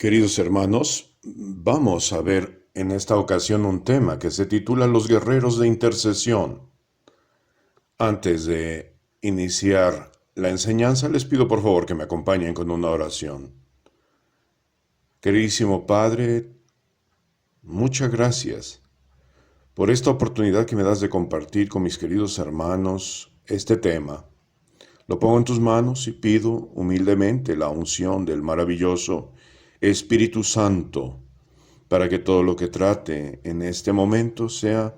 Queridos hermanos, vamos a ver en esta ocasión un tema que se titula Los guerreros de intercesión. Antes de iniciar la enseñanza, les pido por favor que me acompañen con una oración. Queridísimo Padre, muchas gracias por esta oportunidad que me das de compartir con mis queridos hermanos este tema. Lo pongo en tus manos y pido humildemente la unción del maravilloso Espíritu Santo para que todo lo que trate en este momento sea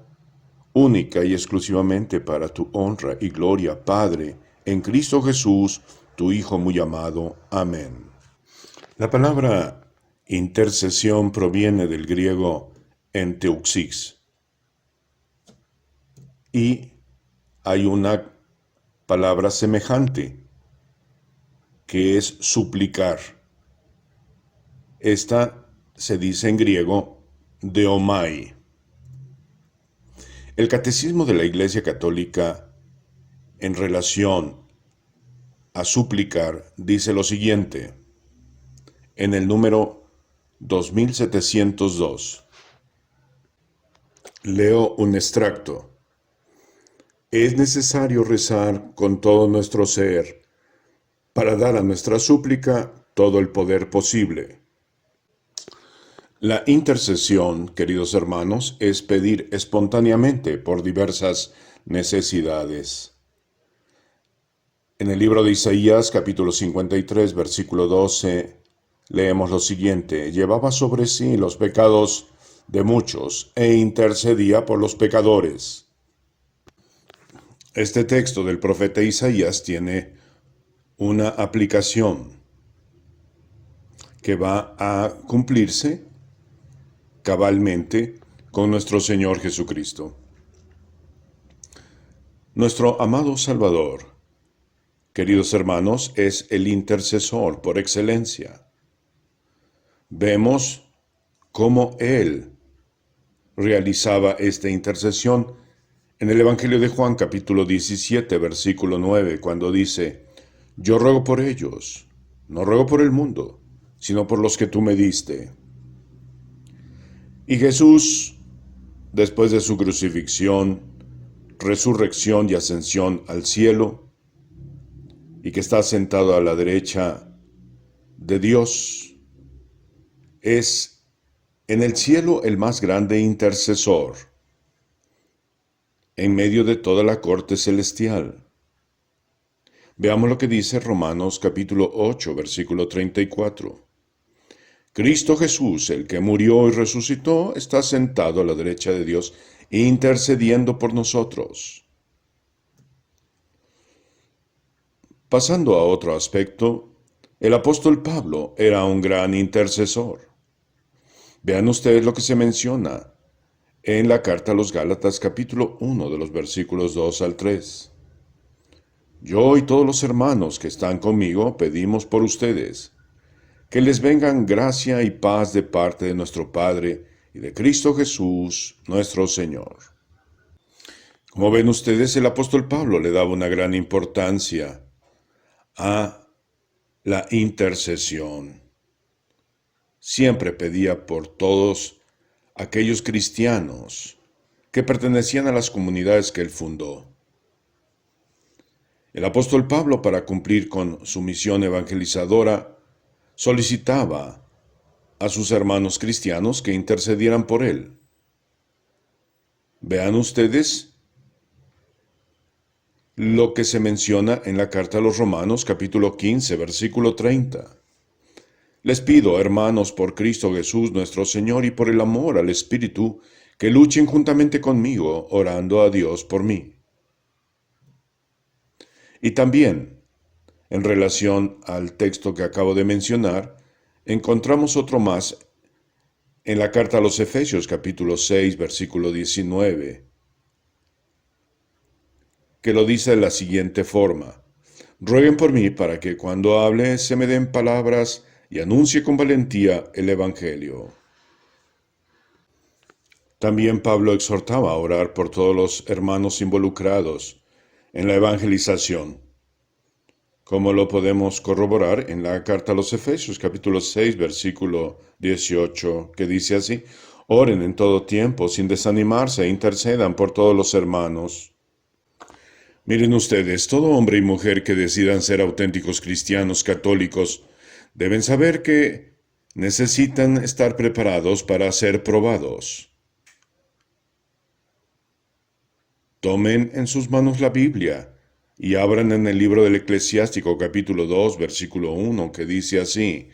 única y exclusivamente para tu honra y gloria, Padre, en Cristo Jesús, tu Hijo muy amado. Amén. La palabra intercesión proviene del griego enteuxis y hay una palabra semejante que es suplicar. Esta se dice en griego deomai. El Catecismo de la Iglesia Católica en relación a suplicar dice lo siguiente, en el número 2702. Leo un extracto. Es necesario rezar con todo nuestro ser para dar a nuestra súplica todo el poder posible. La intercesión, queridos hermanos, es pedir espontáneamente por diversas necesidades. En el libro de Isaías, capítulo 53, versículo 12, leemos lo siguiente: llevaba sobre sí los pecados de muchos e intercedía por los pecadores. Este texto del profeta Isaías tiene una aplicación que va a cumplirse cabalmente con nuestro Señor Jesucristo. Nuestro amado Salvador, queridos hermanos, es el intercesor por excelencia. Vemos cómo Él realizaba esta intercesión en el Evangelio de Juan, capítulo 17, versículo 9, cuando dice: yo ruego por ellos, no ruego por el mundo, sino por los que tú me diste. Y Jesús, después de su crucifixión, resurrección y ascensión al cielo, y que está sentado a la derecha de Dios, es en el cielo el más grande intercesor, en medio de toda la corte celestial. Veamos lo que dice Romanos capítulo 8, versículo 34. Cristo Jesús, el que murió y resucitó, está sentado a la derecha de Dios, intercediendo por nosotros. Pasando a otro aspecto, el apóstol Pablo era un gran intercesor. Vean ustedes lo que se menciona en la carta a los Gálatas capítulo 1 de los versículos 2 al 3. Yo y todos los hermanos que están conmigo pedimos por ustedes, que les vengan gracia y paz de parte de nuestro Padre y de Cristo Jesús, nuestro Señor. Como ven ustedes, el apóstol Pablo le daba una gran importancia a la intercesión. Siempre pedía por todos aquellos cristianos que pertenecían a las comunidades que él fundó. El apóstol Pablo, para cumplir con su misión evangelizadora, solicitaba a sus hermanos cristianos que intercedieran por él. Vean ustedes lo que se menciona en la carta a los Romanos, capítulo 15, versículo 30. Les pido, hermanos, por Cristo Jesús nuestro Señor y por el amor al Espíritu, que luchen juntamente conmigo, orando a Dios por mí. Y también, en relación al texto que acabo de mencionar, encontramos otro más en la carta a los Efesios, capítulo 6, versículo 19, que lo dice de la siguiente forma: rueguen por mí para que cuando hable se me den palabras y anuncie con valentía el Evangelio. También Pablo exhortaba a orar por todos los hermanos involucrados en la evangelización. como lo podemos corroborar en la carta a los Efesios, capítulo 6, versículo 18, que dice así: Oren en todo tiempo, sin desanimarse, e intercedan por todos los hermanos. Miren ustedes, todo hombre y mujer que decidan ser auténticos cristianos católicos deben saber que necesitan estar preparados para ser probados. Tomen en sus manos la Biblia y abran en el libro del Eclesiástico capítulo 2, versículo 1, que dice así: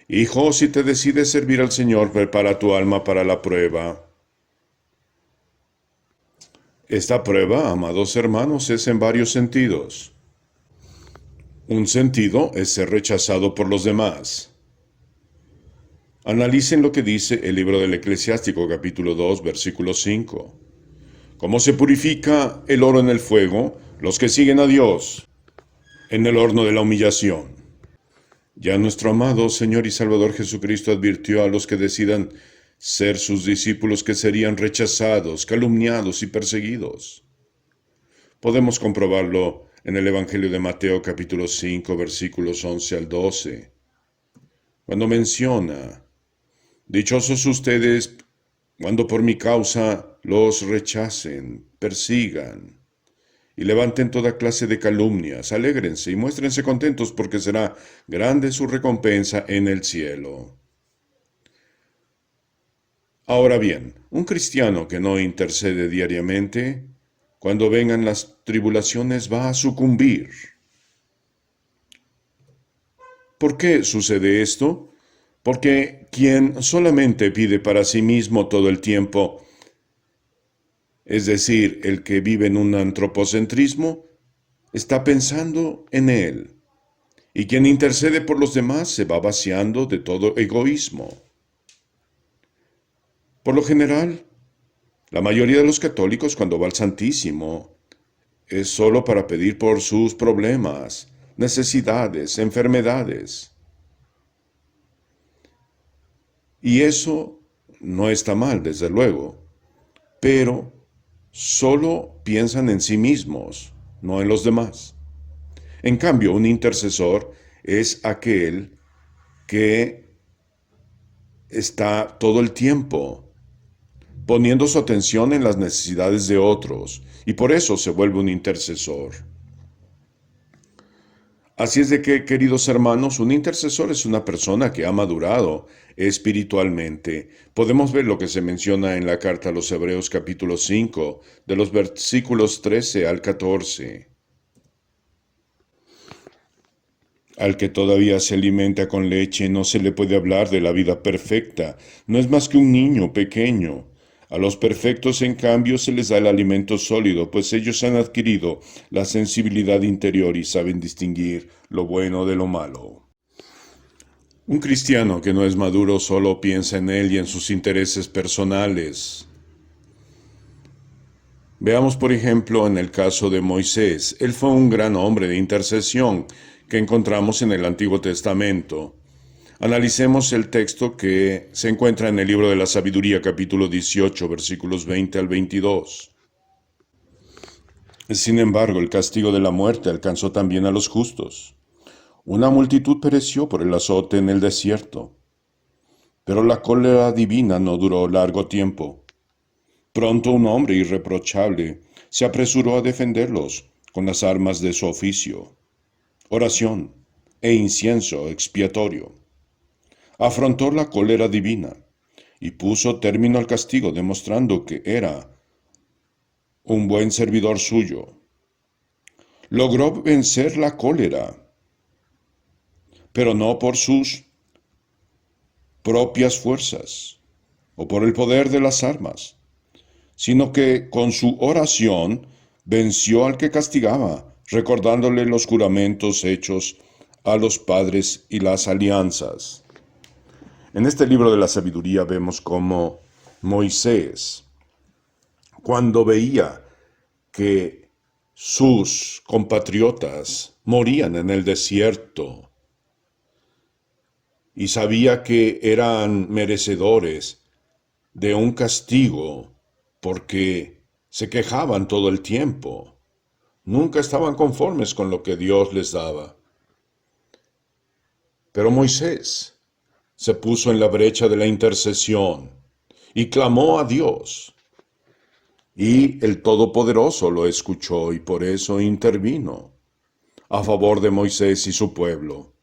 Hijo, si te decides servir al Señor, prepara tu alma para la prueba. Esta prueba, amados hermanos, es en varios sentidos. Un sentido es ser rechazado por los demás. Analicen lo que dice el libro del Eclesiástico capítulo 2, versículo 5. ¿Cómo se purifica el oro en el fuego? Los que siguen a Dios en el horno de la humillación. Ya nuestro amado Señor y Salvador Jesucristo advirtió a los que decidan ser sus discípulos que serían rechazados, calumniados y perseguidos. Podemos comprobarlo en el Evangelio de Mateo capítulo 5, versículos 11 al 12, cuando menciona: Dichosos ustedes cuando por mi causa los rechacen, persigan y levanten toda clase de calumnias. Alégrense y muéstrense contentos, porque será grande su recompensa en el cielo. Ahora bien, un cristiano que no intercede diariamente, cuando vengan las tribulaciones va a sucumbir. ¿Por qué sucede esto? Porque quien solamente pide para sí mismo todo el tiempo, es decir, el que vive en un antropocentrismo, está pensando en él. Y quien intercede por los demás se va vaciando de todo egoísmo. Por lo general, la mayoría de los católicos, cuando va al Santísimo, es solo para pedir por sus problemas, necesidades, enfermedades. Y eso no está mal, desde luego, pero solo piensan en sí mismos, no en los demás. En cambio, un intercesor es aquel que está todo el tiempo poniendo su atención en las necesidades de otros, y por eso se vuelve un intercesor. Así es de que, queridos hermanos, un intercesor es una persona que ha madurado espiritualmente. Podemos ver lo que se menciona en la carta a los Hebreos capítulo 5, de los versículos 13 al 14. Al que todavía se alimenta con leche no se le puede hablar de la vida perfecta, no es más que un niño pequeño. A los perfectos, en cambio, se les da el alimento sólido, pues ellos han adquirido la sensibilidad interior y saben distinguir lo bueno de lo malo. Un cristiano que no es maduro solo piensa en él y en sus intereses personales. Veamos, por ejemplo, en el caso de Moisés. Él fue un gran hombre de intercesión que encontramos en el Antiguo Testamento. Analicemos el texto que se encuentra en el libro de la Sabiduría, capítulo 18, versículos 20 al 22. Sin embargo, el castigo de la muerte alcanzó también a los justos. Una multitud pereció por el azote en el desierto. Pero la cólera divina no duró largo tiempo. Pronto un hombre irreprochable se apresuró a defenderlos con las armas de su oficio: oración e incienso expiatorio. Afrontó la cólera divina y puso término al castigo, demostrando que era un buen servidor suyo. Logró vencer la cólera, pero no por sus propias fuerzas o por el poder de las armas, sino que con su oración venció al que castigaba, recordándole los juramentos hechos a los padres y las alianzas. En este libro de la sabiduría vemos cómo Moisés, cuando veía que sus compatriotas morían en el desierto y sabía que eran merecedores de un castigo porque se quejaban todo el tiempo, nunca estaban conformes con lo que Dios les daba. Pero Moisés se puso en la brecha de la intercesión y clamó a Dios. Y el Todopoderoso lo escuchó y por eso intervino a favor de Moisés y su pueblo.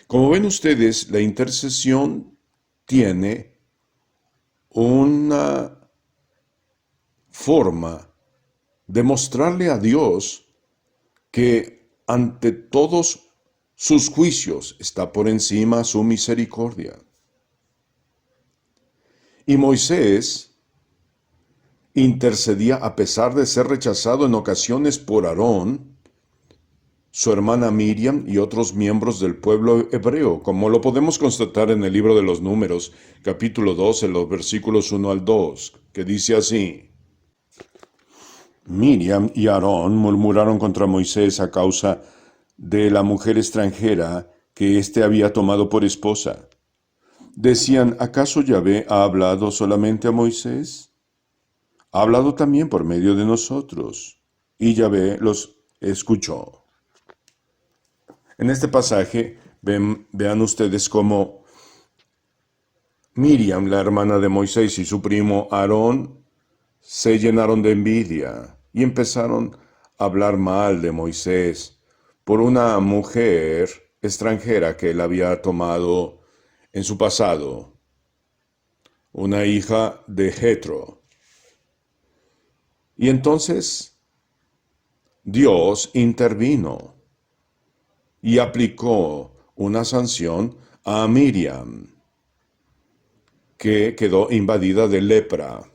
Como ven ustedes, la intercesión tiene una forma de mostrarle a Dios que ante todos sus juicios está por encima su misericordia. Y Moisés intercedía a pesar de ser rechazado en ocasiones por Aarón, su hermana Miriam y otros miembros del pueblo hebreo, como lo podemos constatar en el libro de los Números, capítulo 12, los versículos 1 al 2, que dice así: Miriam y Aarón murmuraron contra Moisés a causa de la mujer extranjera que éste había tomado por esposa. Decían, ¿acaso Yahvé ha hablado solamente a Moisés? Ha hablado también por medio de nosotros. Y Yahvé los escuchó. En este pasaje vean ustedes cómo Miriam, la hermana de Moisés, y su primo Aarón se llenaron de envidia y empezaron a hablar mal de Moisés por una mujer extranjera que él había tomado en su pasado, una hija de Jetro. Y entonces Dios intervino y aplicó una sanción a Miriam, que quedó invadida de lepra.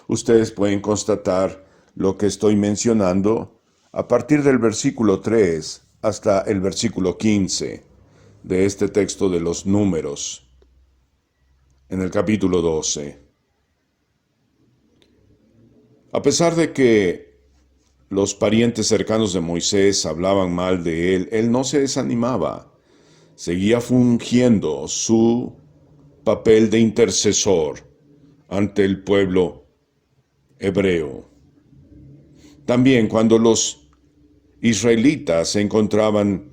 Ustedes pueden constatar lo que estoy mencionando a partir del versículo 3 hasta el versículo 15 de este texto de los Números, en el capítulo 12. A pesar de que los parientes cercanos de Moisés hablaban mal de él, él no se desanimaba. Seguía fungiendo su papel de intercesor ante el pueblo hebreo. También cuando los israelitas se encontraban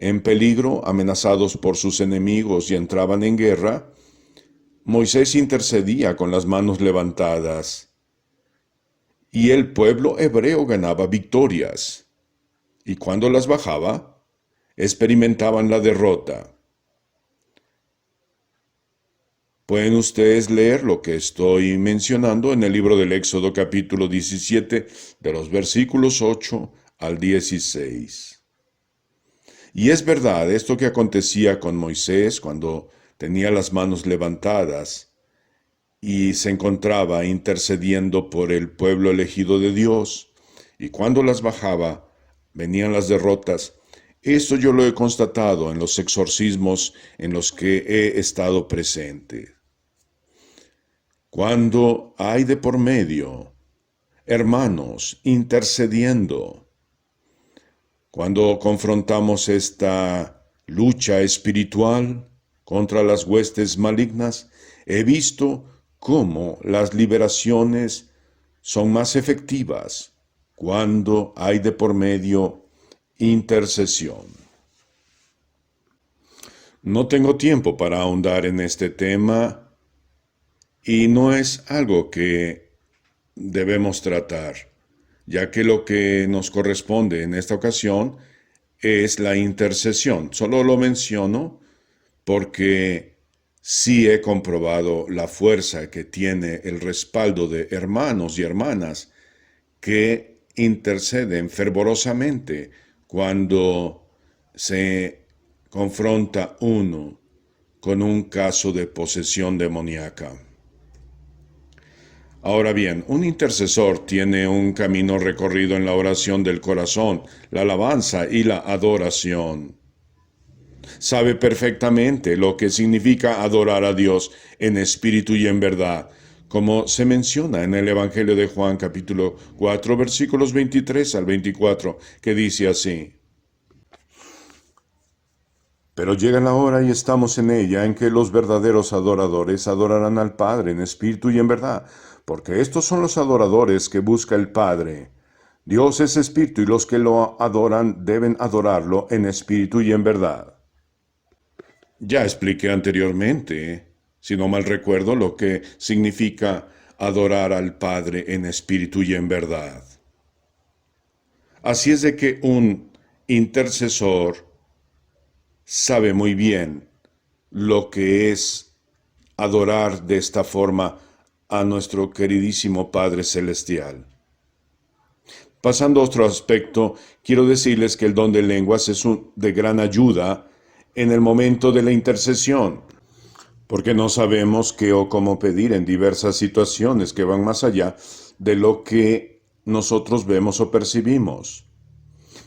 en peligro, amenazados por sus enemigos y entraban en guerra, Moisés intercedía con las manos levantadas y el pueblo hebreo ganaba victorias. Y cuando las bajaba, experimentaban la derrota. Pueden ustedes leer lo que estoy mencionando en el libro del Éxodo capítulo 17, de los versículos 8 al 16. Y es verdad esto que acontecía con Moisés cuando tenía las manos levantadas y se encontraba intercediendo por el pueblo elegido de Dios, y cuando las bajaba, venían las derrotas. Esto yo lo he constatado en los exorcismos en los que he estado presente. Cuando hay de por medio hermanos intercediendo, cuando confrontamos esta lucha espiritual contra las huestes malignas, he visto cómo las liberaciones son más efectivas cuando hay de por medio intercesión. No tengo tiempo para ahondar en este tema y no es algo que debemos tratar, ya que lo que nos corresponde en esta ocasión es la intercesión. Solo lo menciono porque sí he comprobado la fuerza que tiene el respaldo de hermanos y hermanas que interceden fervorosamente cuando se confronta uno con un caso de posesión demoníaca. Ahora bien, un intercesor tiene un camino recorrido en la oración del corazón, la alabanza y la adoración. Sabe perfectamente lo que significa adorar a Dios en espíritu y en verdad, como se menciona en el Evangelio de Juan capítulo 4, versículos 23 al 24, que dice así: Pero llega la hora y estamos en ella en que los verdaderos adoradores adorarán al Padre en espíritu y en verdad, porque estos son los adoradores que busca el Padre. Dios es espíritu y los que lo adoran deben adorarlo en espíritu y en verdad. Ya expliqué anteriormente, si no mal recuerdo, lo que significa adorar al Padre en espíritu y en verdad. Así es de que un intercesor sabe muy bien lo que es adorar de esta forma a nuestro queridísimo Padre Celestial. Pasando a otro aspecto, quiero decirles que el don de lenguas es de gran ayuda en el momento de la intercesión, porque no sabemos qué o cómo pedir en diversas situaciones que van más allá de lo que nosotros vemos o percibimos.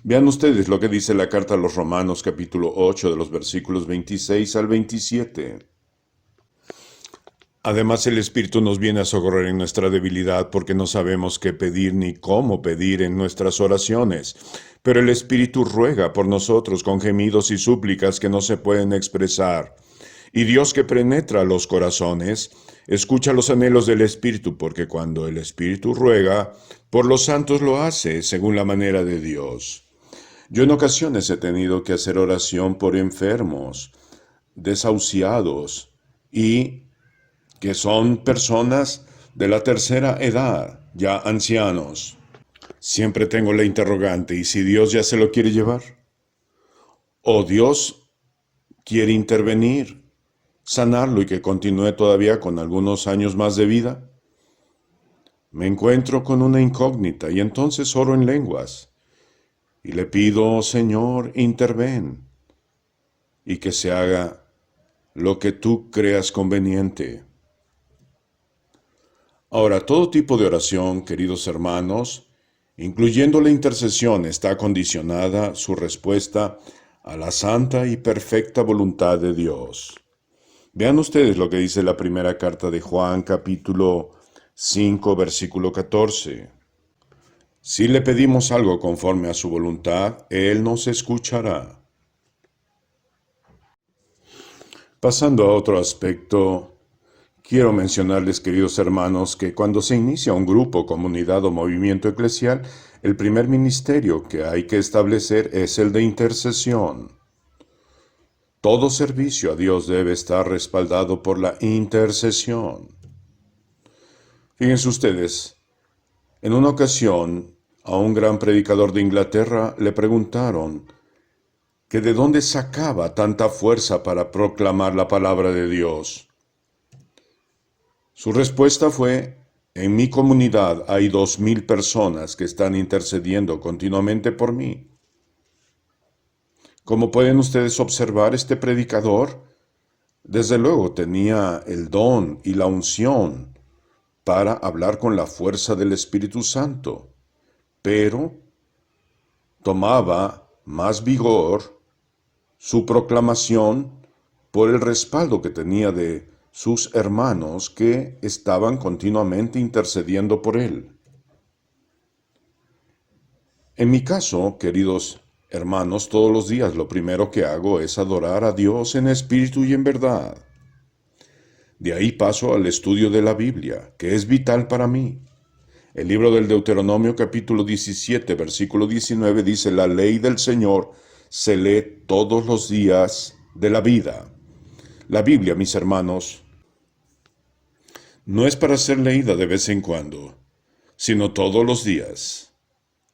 Vean ustedes lo que dice la carta a los Romanos capítulo 8 de los versículos 26 al 27. Además, el Espíritu nos viene a socorrer en nuestra debilidad porque no sabemos qué pedir ni cómo pedir en nuestras oraciones. Pero el Espíritu ruega por nosotros con gemidos y súplicas que no se pueden expresar. Y Dios que penetra los corazones, escucha los anhelos del Espíritu, porque cuando el Espíritu ruega, por los santos lo hace, según la manera de Dios. Yo en ocasiones he tenido que hacer oración por enfermos, desahuciados y que son personas de la tercera edad, ya ancianos. Siempre tengo la interrogante, ¿y si Dios ya se lo quiere llevar? ¿O Dios quiere intervenir, sanarlo y que continúe todavía con algunos años más de vida? Me encuentro con una incógnita y entonces oro en lenguas y le pido, Señor, interven y que se haga lo que tú creas conveniente. Ahora, todo tipo de oración, queridos hermanos, incluyendo la intercesión, está condicionada su respuesta a la santa y perfecta voluntad de Dios. Vean ustedes lo que dice la primera carta de Juan, capítulo 5, versículo 14. Si le pedimos algo conforme a su voluntad, Él nos escuchará. Pasando a otro aspecto, quiero mencionarles, queridos hermanos, que cuando se inicia un grupo, comunidad o movimiento eclesial, el primer ministerio que hay que establecer es el de intercesión. Todo servicio a Dios debe estar respaldado por la intercesión. Fíjense ustedes, en una ocasión a un gran predicador de Inglaterra le preguntaron que de dónde sacaba tanta fuerza para proclamar la palabra de Dios. Su respuesta fue: en mi comunidad hay 2000 personas que están intercediendo continuamente por mí. Como pueden ustedes observar, este predicador, desde luego, tenía el don y la unción para hablar con la fuerza del Espíritu Santo, pero tomaba más vigor su proclamación por el respaldo que tenía de sus hermanos que estaban continuamente intercediendo por él. En mi caso, queridos hermanos, todos los días lo primero que hago es adorar a Dios en espíritu y en verdad. De ahí paso al estudio de la Biblia, que es vital para mí. El libro del Deuteronomio capítulo 17, versículo 19 dice: la ley del Señor se lee todos los días de la vida. La Biblia, mis hermanos, no es para ser leída de vez en cuando, sino todos los días,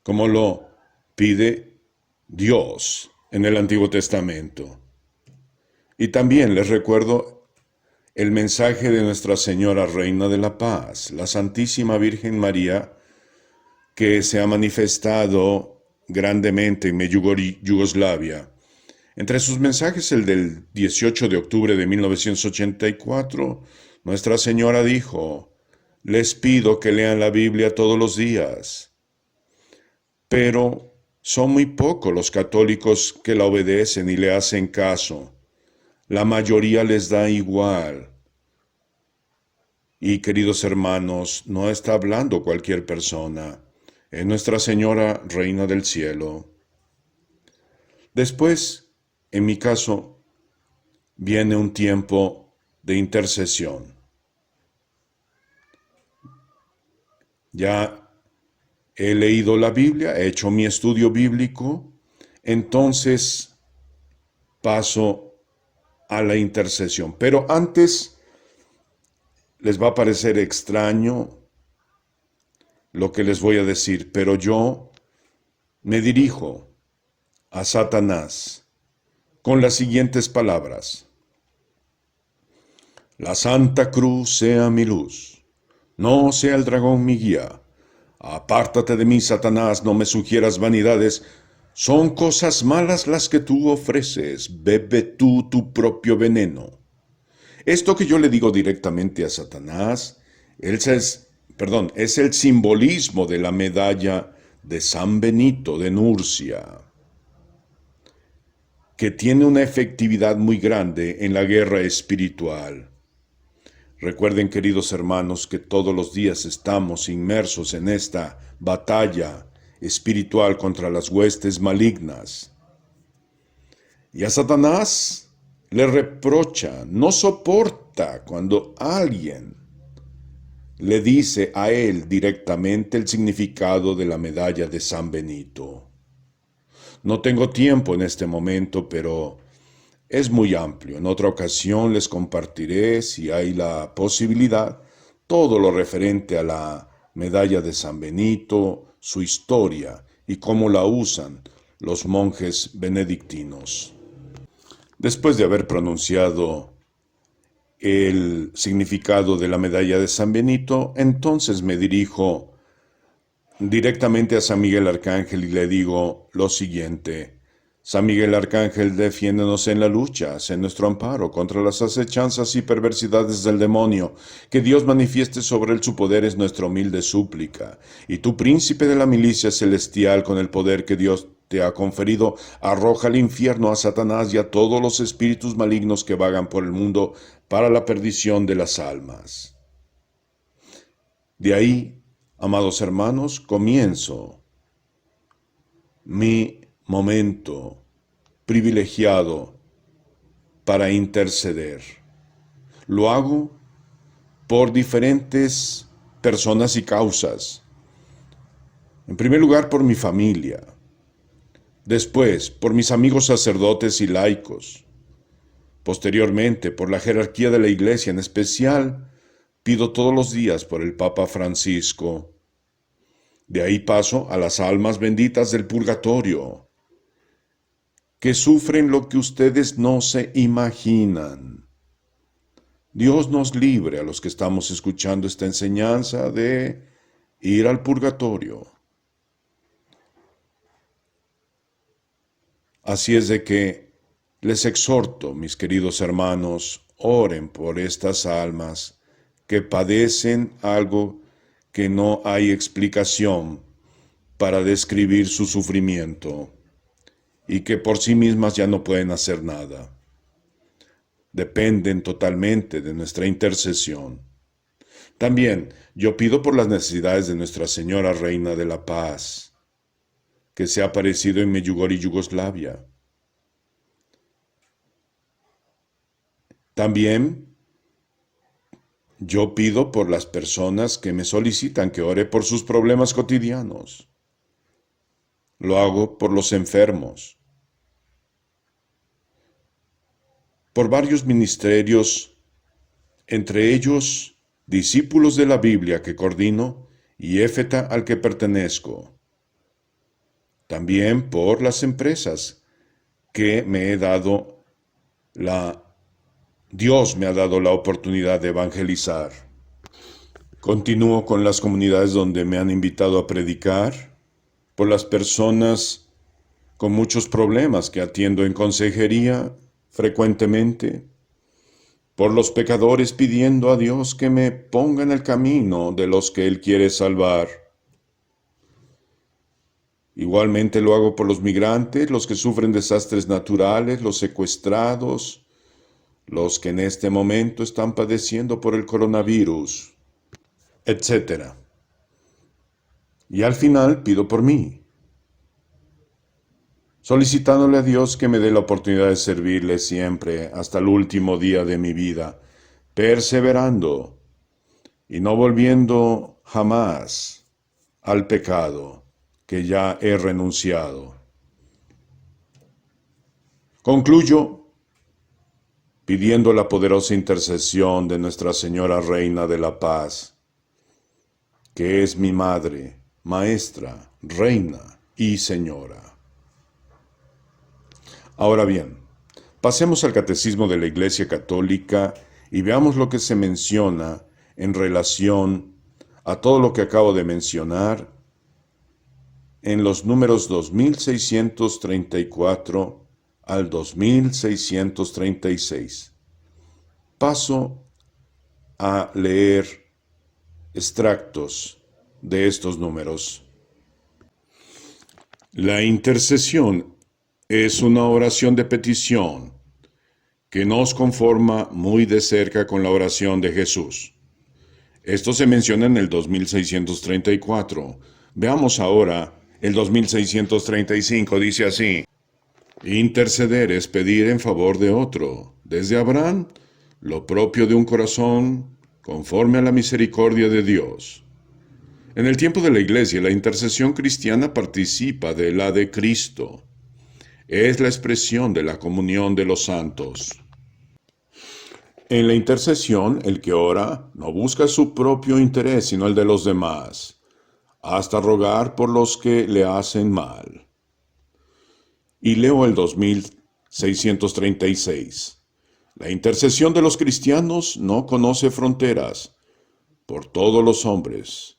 como lo pide Dios en el Antiguo Testamento. Y también les recuerdo el mensaje de Nuestra Señora Reina de la Paz, la Santísima Virgen María, que se ha manifestado grandemente en Yugoslavia. Entre sus mensajes, el del 18 de octubre de 1984, Nuestra Señora dijo: les pido que lean la Biblia todos los días. Pero son muy pocos los católicos que la obedecen y le hacen caso. La mayoría les da igual. Y, queridos hermanos, no está hablando cualquier persona. Es Nuestra Señora Reina del Cielo. Después, en mi caso, viene un tiempo de intercesión. Ya he leído la Biblia, he hecho mi estudio bíblico, entonces paso a la intercesión. Pero antes les va a parecer extraño lo que les voy a decir, pero yo me dirijo a Satanás con las siguientes palabras. La Santa Cruz sea mi luz, no sea el dragón mi guía. Apártate de mí, Satanás, no me sugieras vanidades. Son cosas malas las que tú ofreces, bebe tú tu propio veneno. Esto que yo le digo directamente a Satanás, es el simbolismo de la medalla de San Benito de Nurcia, que tiene una efectividad muy grande en la guerra espiritual. Recuerden, queridos hermanos, que todos los días estamos inmersos en esta batalla espiritual contra las huestes malignas. Y a Satanás le reprocha, no soporta cuando alguien le dice a él directamente el significado de la medalla de San Benito. No tengo tiempo en este momento, pero es muy amplio. En otra ocasión les compartiré, si hay la posibilidad, todo lo referente a la medalla de San Benito, su historia y cómo la usan los monjes benedictinos. Después de haber pronunciado el significado de la medalla de San Benito, entonces me dirijo directamente a San Miguel Arcángel y le digo lo siguiente. San Miguel Arcángel, defiéndonos en la lucha, sé nuestro amparo contra las acechanzas y perversidades del demonio. Que Dios manifieste sobre él su poder es nuestra humilde súplica. Y tú, príncipe de la milicia celestial, con el poder que Dios te ha conferido, arroja al infierno a Satanás y a todos los espíritus malignos que vagan por el mundo para la perdición de las almas. De ahí, amados hermanos, comienzo mi momento privilegiado para interceder. Lo hago por diferentes personas y causas. En primer lugar, por mi familia. Después, por mis amigos sacerdotes y laicos. Posteriormente, por la jerarquía de la Iglesia, en especial, pido todos los días por el Papa Francisco. De ahí paso a las almas benditas del purgatorio, que sufren lo que ustedes no se imaginan. Dios nos libre a los que estamos escuchando esta enseñanza de ir al purgatorio. Así es de que les exhorto, mis queridos hermanos, oren por estas almas que padecen algo que no hay explicación para describir su sufrimiento y que por sí mismas ya no pueden hacer nada. Dependen totalmente de nuestra intercesión. También yo pido por las necesidades de Nuestra Señora Reina de la Paz, que se ha aparecido en Medjugorje, Yugoslavia. También yo pido por las personas que me solicitan que ore por sus problemas cotidianos. Lo hago por los enfermos, por varios ministerios, entre ellos discípulos de la Biblia que coordino y Éfeta al que pertenezco. También por las empresas que Dios me ha dado la oportunidad de evangelizar. Continúo con las comunidades donde me han invitado a predicar, por las personas con muchos problemas que atiendo en consejería frecuentemente, por los pecadores pidiendo a Dios que me ponga en el camino de los que Él quiere salvar. Igualmente lo hago por los migrantes, los que sufren desastres naturales, los secuestrados, los que en este momento están padeciendo por el coronavirus, etc. Y al final pido por mí, solicitándole a Dios que me dé la oportunidad de servirle siempre hasta el último día de mi vida, perseverando y no volviendo jamás al pecado que ya he renunciado. Concluyo pidiendo la poderosa intercesión de Nuestra Señora Reina de la Paz, que es mi Madre, Maestra, Reina y Señora. Ahora bien, pasemos al Catecismo de la Iglesia Católica y veamos lo que se menciona en relación a todo lo que acabo de mencionar en los números 2634 al 2636. Paso a leer extractos de estos números. La intercesión es una oración de petición que nos conforma muy de cerca con la oración de Jesús. Esto se menciona en el 2634. Veamos ahora el 2635. Dice así: interceder es pedir en favor de otro. Desde Abraham, lo propio de un corazón conforme a la misericordia de Dios. En el tiempo de la Iglesia, la intercesión cristiana participa de la de Cristo. Es la expresión de la comunión de los santos. En la intercesión, el que ora no busca su propio interés, sino el de los demás, hasta rogar por los que le hacen mal. Y leo el 2636. La intercesión de los cristianos no conoce fronteras. Por todos los hombres,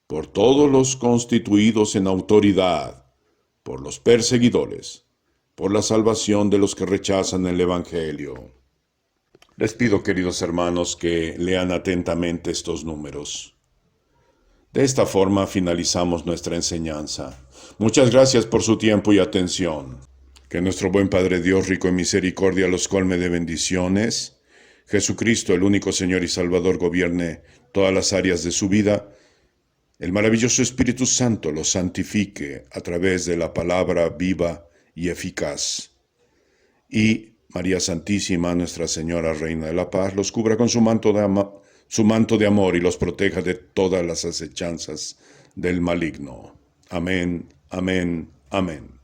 por todos los constituidos en autoridad, por los perseguidores, por la salvación de los que rechazan el Evangelio. Les pido, queridos hermanos, que lean atentamente estos números. De esta forma finalizamos nuestra enseñanza. Muchas gracias por su tiempo y atención. Que nuestro buen Padre Dios, rico en misericordia, los colme de bendiciones. Jesucristo, el único Señor y Salvador, gobierne todas las áreas de su vida. El maravilloso Espíritu Santo los santifique a través de la palabra viva y eficaz. Y María Santísima, Nuestra Señora Reina de la Paz, los cubra con su manto de amor y los proteja de todas las acechanzas del maligno. Amén, amén, amén.